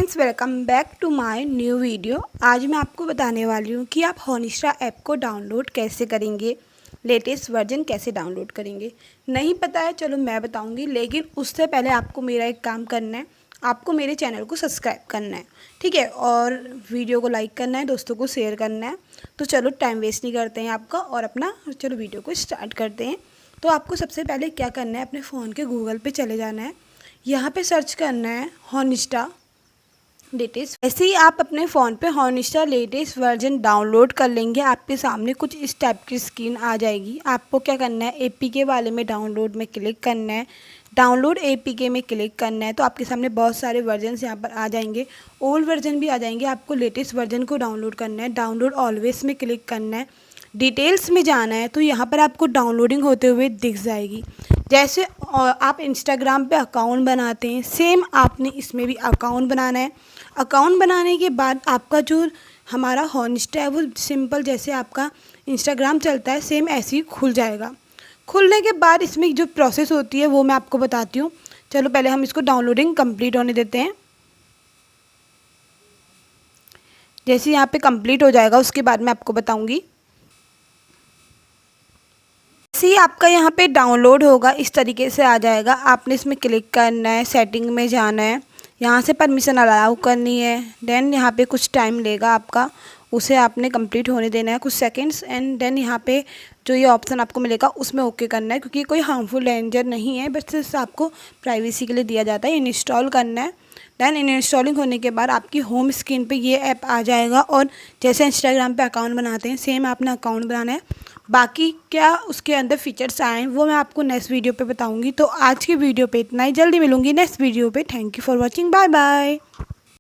Friends, welcome back to my new video. आज मैं आपको बताने वाली हूँ कि आप हॉनिस्टा ऐप को डाउनलोड कैसे करेंगे, लेटेस्ट वर्जन कैसे डाउनलोड करेंगे। नहीं पता है, चलो मैं बताऊँगी, लेकिन उससे पहले आपको मेरा एक काम करना है। आपको मेरे चैनल को सब्सक्राइब करना है, ठीक है, और वीडियो को लाइक करना है, दोस्तों को शेयर करना है। तो चलो टाइम वेस्ट नहीं करते हैं आपका और अपना चलो वीडियो को स्टार्ट करते हैं। तो आपको सबसे पहले क्या करना है, अपने फ़ोन के गूगल पे चले जाना है। यहाँ पे सर्च करना है हॉनिस्टा लेटेस्ट। ऐसे ही आप अपने फ़ोन पे हॉनिस्टा लेटेस्ट वर्जन डाउनलोड कर लेंगे। आपके सामने कुछ इस टाइप की स्क्रीन आ जाएगी। आपको क्या करना है, एपीके वाले में डाउनलोड में क्लिक करना है। डाउनलोड एपीके में क्लिक करना है तो आपके सामने बहुत सारे वर्जन्स यहाँ पर आ जाएंगे। ओल्ड वर्जन भी आ जाएंगे। आपको लेटेस्ट वर्जन को डाउनलोड करना है। डाउनलोड ऑलवेज में क्लिक करना है। डिटेल्स में जाना है तो यहाँ पर आपको डाउनलोडिंग होते हुए दिख जाएगी। जैसे आप इंस्टाग्राम पे अकाउंट बनाते हैं, सेम आपने इसमें भी अकाउंट बनाना है। अकाउंट बनाने के बाद आपका जो हमारा हॉनिस्टा है वो सिंपल जैसे आपका इंस्टाग्राम चलता है सेम ऐसे ही खुल जाएगा। खुलने के बाद इसमें जो प्रोसेस होती है वो मैं आपको बताती हूँ। चलो पहले हम इसको डाउनलोडिंग कंप्लीट होने देते हैं। जैसे यहाँ पे कंप्लीट हो जाएगा उसके बाद मैं आपको बताऊँगी। जैसे ही आपका यहाँ पे डाउनलोड होगा इस तरीके से आ जाएगा। आपने इसमें क्लिक करना है, सेटिंग में जाना है, यहाँ से परमिशन अलाउ करनी है। देन यहाँ पे कुछ टाइम लेगा आपका, उसे आपने कंप्लीट होने देना है कुछ सेकंड्स। एंड देन यहाँ पे जो ये ऑप्शन आपको मिलेगा उसमें ओके करना है, क्योंकि कोई हार्मफुल डेंजर नहीं है, बस आपको प्राइवेसी के लिए दिया जाता है। इंस्टॉल करना है। देन इंस्टॉलिंग होने के बाद आपकी होम स्क्रीन पे ये ऐप आ जाएगा और जैसे इंस्टाग्राम पे अकाउंट बनाते हैं सेम आपने अकाउंट बनाना है। बाकी क्या उसके अंदर फीचर्स आए हैं वो मैं आपको नेक्स्ट वीडियो पे बताऊंगी। तो आज की वीडियो पे इतना ही, जल्दी मिलूंगी नेक्स्ट वीडियो पे। Thank you for watching, bye bye.